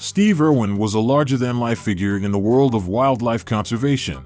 Steve Irwin was a larger-than-life figure in the world of wildlife conservation.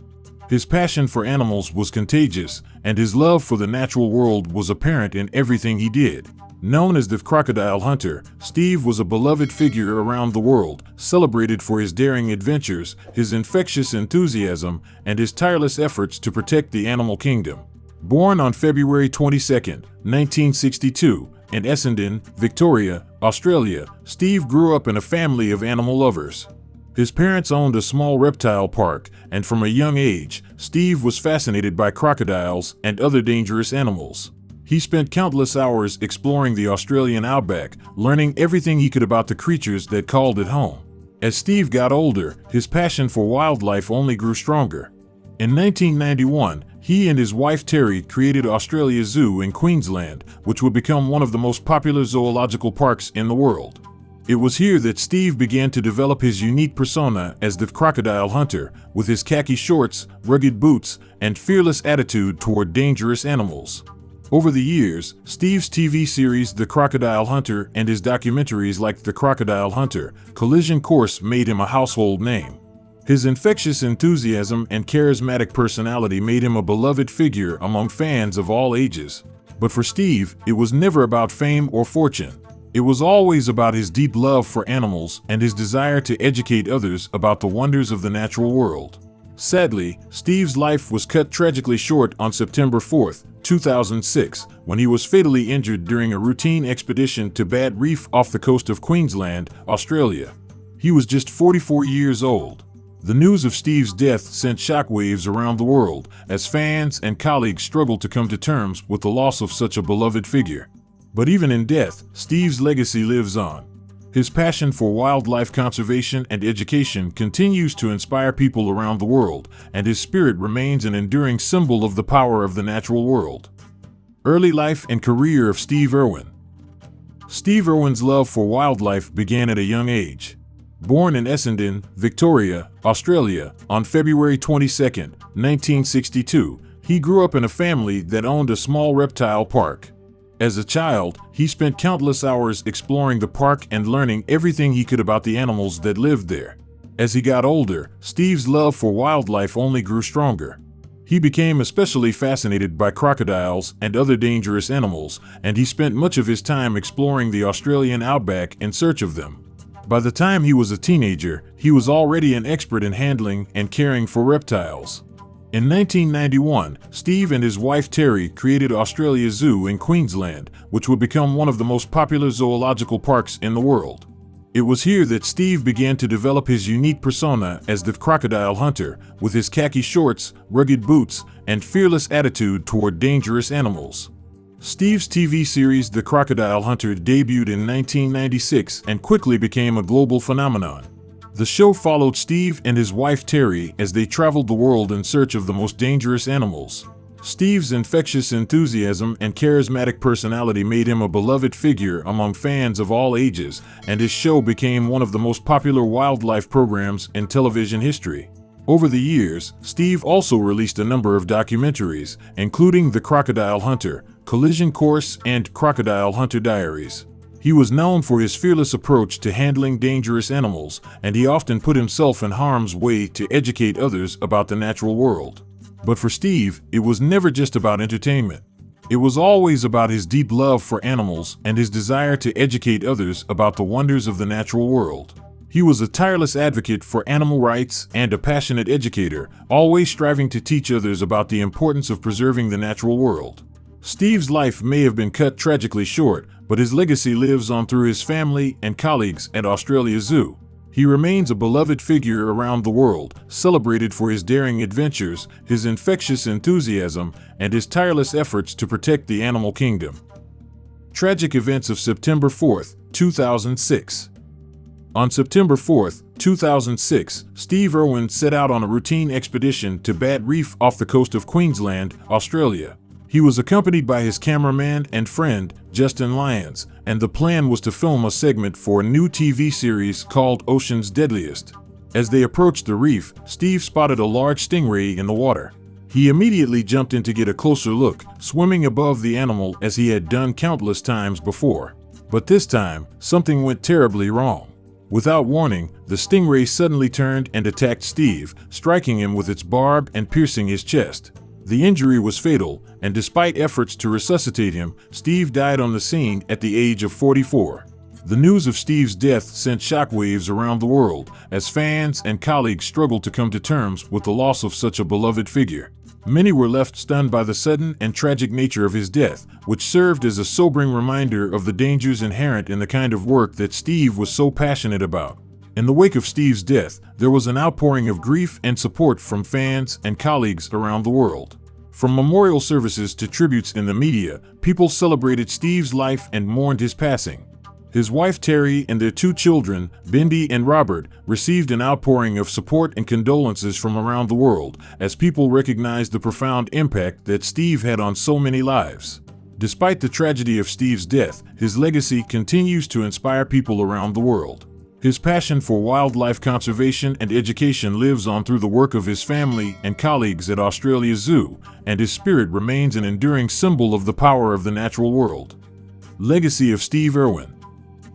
His passion for animals was contagious, and his love for the natural world was apparent in everything he did. Known as the Crocodile Hunter, Steve was a beloved figure around the world, celebrated for his daring adventures, his infectious enthusiasm, and his tireless efforts to protect the animal kingdom. Born on February 22, 1962, in Essendon, Victoria, Australia, Steve grew up in a family of animal lovers. His parents owned a small reptile park, and from a young age, Steve was fascinated by crocodiles and other dangerous animals. He spent countless hours exploring the Australian outback, learning everything he could about the creatures that called it home. As Steve got older, his passion for wildlife only grew stronger. In 1991, he and his wife Terri created Australia Zoo in Queensland, which would become one of the most popular zoological parks in the world. It was here that Steve began to develop his unique persona as the Crocodile Hunter, with his khaki shorts, rugged boots, and fearless attitude toward dangerous animals. Over the years, Steve's TV series The Crocodile Hunter and his documentaries like The Crocodile Hunter, Collision Course made him a household name. His infectious enthusiasm and charismatic personality made him a beloved figure among fans of all ages. But for Steve, it was never about fame or fortune. It was always about his deep love for animals and his desire to educate others about the wonders of the natural world. Sadly, Steve's life was cut tragically short on September 4, 2006, when he was fatally injured during a routine expedition to Bad Reef off the coast of Queensland, Australia. He was just 44 years old. The news of Steve's death sent shockwaves around the world as fans and colleagues struggled to come to terms with the loss of such a beloved figure. But even in death, Steve's legacy lives on. His passion for wildlife conservation and education continues to inspire people around the world, and his spirit remains an enduring symbol of the power of the natural world. Early life and career of Steve Irwin. Steve Irwin's love for wildlife began at a young age. Born in Essendon, Victoria, Australia, on February 22, 1962, he grew up in a family that owned a small reptile park. As a child, he spent countless hours exploring the park and learning everything he could about the animals that lived there. As he got older, Steve's love for wildlife only grew stronger. He became especially fascinated by crocodiles and other dangerous animals, and he spent much of his time exploring the Australian outback in search of them. By the time he was a teenager, he was already an expert in handling and caring for reptiles. In 1991, Steve and his wife Terri created Australia Zoo in Queensland, which would become one of the most popular zoological parks in the world. It was here that Steve began to develop his unique persona as the Crocodile Hunter, with his khaki shorts, rugged boots, and fearless attitude toward dangerous animals. Steve's TV series The Crocodile Hunter debuted in 1996 and quickly became a global phenomenon. The show followed Steve and his wife Terri as they traveled the world in search of the most dangerous animals. Steve's infectious enthusiasm and charismatic personality made him a beloved figure among fans of all ages, and his show became one of the most popular wildlife programs in television history. Over the years, Steve also released a number of documentaries, including The Crocodile Hunter, Collision Course, and Crocodile Hunter Diaries. He was known for his fearless approach to handling dangerous animals, and he often put himself in harm's way to educate others about the natural world. But for Steve, it was never just about entertainment. It was always about his deep love for animals and his desire to educate others about the wonders of the natural world. He was a tireless advocate for animal rights and a passionate educator, always striving to teach others about the importance of preserving the natural world. Steve's life may have been cut tragically short, but his legacy lives on through his family and colleagues at Australia Zoo. He remains a beloved figure around the world, celebrated for his daring adventures, his infectious enthusiasm, and his tireless efforts to protect the animal kingdom. Tragic events of September 4, 2006. On September 4, 2006, Steve Irwin set out on a routine expedition to Bad Reef off the coast of Queensland, Australia. He was accompanied by his cameraman and friend, Justin Lyons, and the plan was to film a segment for a new TV series called Ocean's Deadliest. As they approached the reef, Steve spotted a large stingray in the water. He immediately jumped in to get a closer look, swimming above the animal as he had done countless times before. But this time, something went terribly wrong. Without warning, the Stingray suddenly turned and attacked Steve, striking him with its barb and piercing his chest. The injury was fatal, and despite efforts to resuscitate him, Steve died on the scene at the age of 44. The news of Steve's death sent shockwaves around the world, as fans and colleagues struggled to come to terms with the loss of such a beloved figure. Many were left stunned by the sudden and tragic nature of his death, which served as a sobering reminder of the dangers inherent in the kind of work that Steve was so passionate about. In the wake of Steve's death, there was an outpouring of grief and support from fans and colleagues around the world. From memorial services to tributes in the media, people celebrated Steve's life and mourned his passing. His wife Terri and their 2 children, Bindi and Robert, received an outpouring of support and condolences from around the world, as people recognized the profound impact that Steve had on so many lives. Despite the tragedy of Steve's death, his legacy continues to inspire people around the world. His passion for wildlife conservation and education lives on through the work of his family and colleagues at Australia Zoo, and his spirit remains an enduring symbol of the power of the natural world. Legacy of Steve Irwin.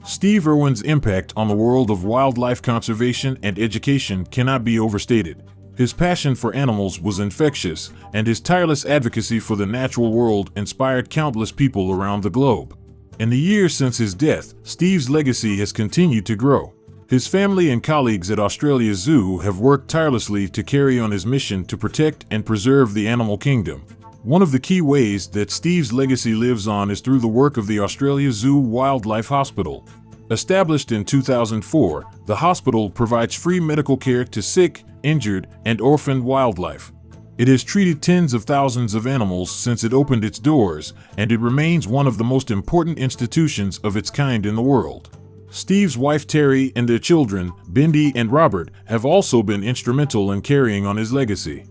Steve Irwin's impact on the world of wildlife conservation and education cannot be overstated. His passion for animals was infectious, and his tireless advocacy for the natural world inspired countless people around the globe. In the years since his death, Steve's legacy has continued to grow. His family and colleagues at Australia Zoo have worked tirelessly to carry on his mission to protect and preserve the animal kingdom. One of the key ways that Steve's legacy lives on is through the work of the Australia Zoo Wildlife Hospital. Established in 2004, the hospital provides free medical care to sick, injured, and orphaned wildlife. It has treated tens of thousands of animals since it opened its doors, and it remains one of the most important institutions of its kind in the world. Steve's wife Terri and their children, Bindi and Robert, have also been instrumental in carrying on his legacy.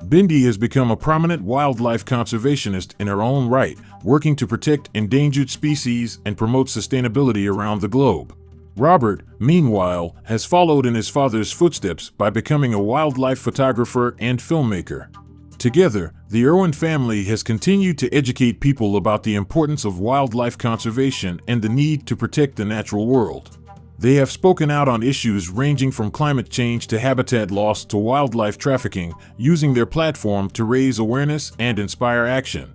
Bindi has become a prominent wildlife conservationist in her own right, working to protect endangered species and promote sustainability around the globe. Robert, meanwhile, has followed in his father's footsteps by becoming a wildlife photographer and filmmaker. Together, the Irwin family has continued to educate people about the importance of wildlife conservation and the need to protect the natural world. They have spoken out on issues ranging from climate change to habitat loss to wildlife trafficking, using their platform to raise awareness and inspire action.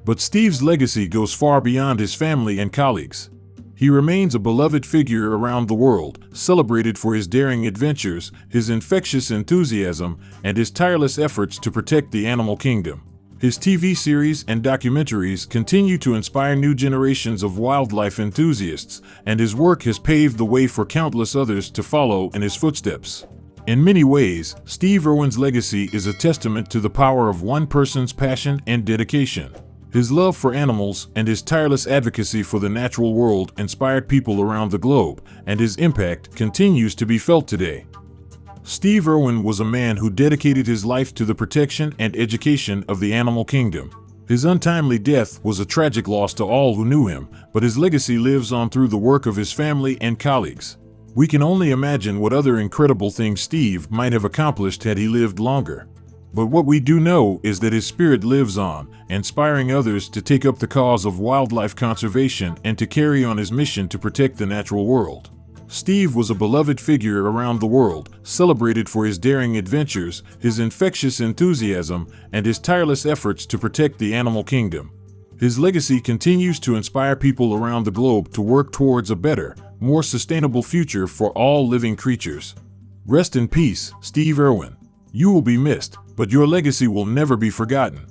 But Steve's legacy goes far beyond his family and colleagues. He remains a beloved figure around the world, celebrated for his daring adventures, his infectious enthusiasm, and his tireless efforts to protect the animal kingdom. His TV series and documentaries continue to inspire new generations of wildlife enthusiasts, and his work has paved the way for countless others to follow in his footsteps. In many ways, Steve Irwin's legacy is a testament to the power of one person's passion and dedication. His love for animals and his tireless advocacy for the natural world inspired people around the globe, and his impact continues to be felt today. Steve Irwin was a man who dedicated his life to the protection and education of the animal kingdom. His untimely death was a tragic loss to all who knew him, but his legacy lives on through the work of his family and colleagues. We can only imagine what other incredible things Steve might have accomplished had he lived longer. But what we do know is that his spirit lives on, inspiring others to take up the cause of wildlife conservation and to carry on his mission to protect the natural world. Steve was a beloved figure around the world, celebrated for his daring adventures, his infectious enthusiasm, and his tireless efforts to protect the animal kingdom. His legacy continues to inspire people around the globe to work towards a better, more sustainable future for all living creatures. Rest in peace, Steve Irwin. You will be missed, but your legacy will never be forgotten.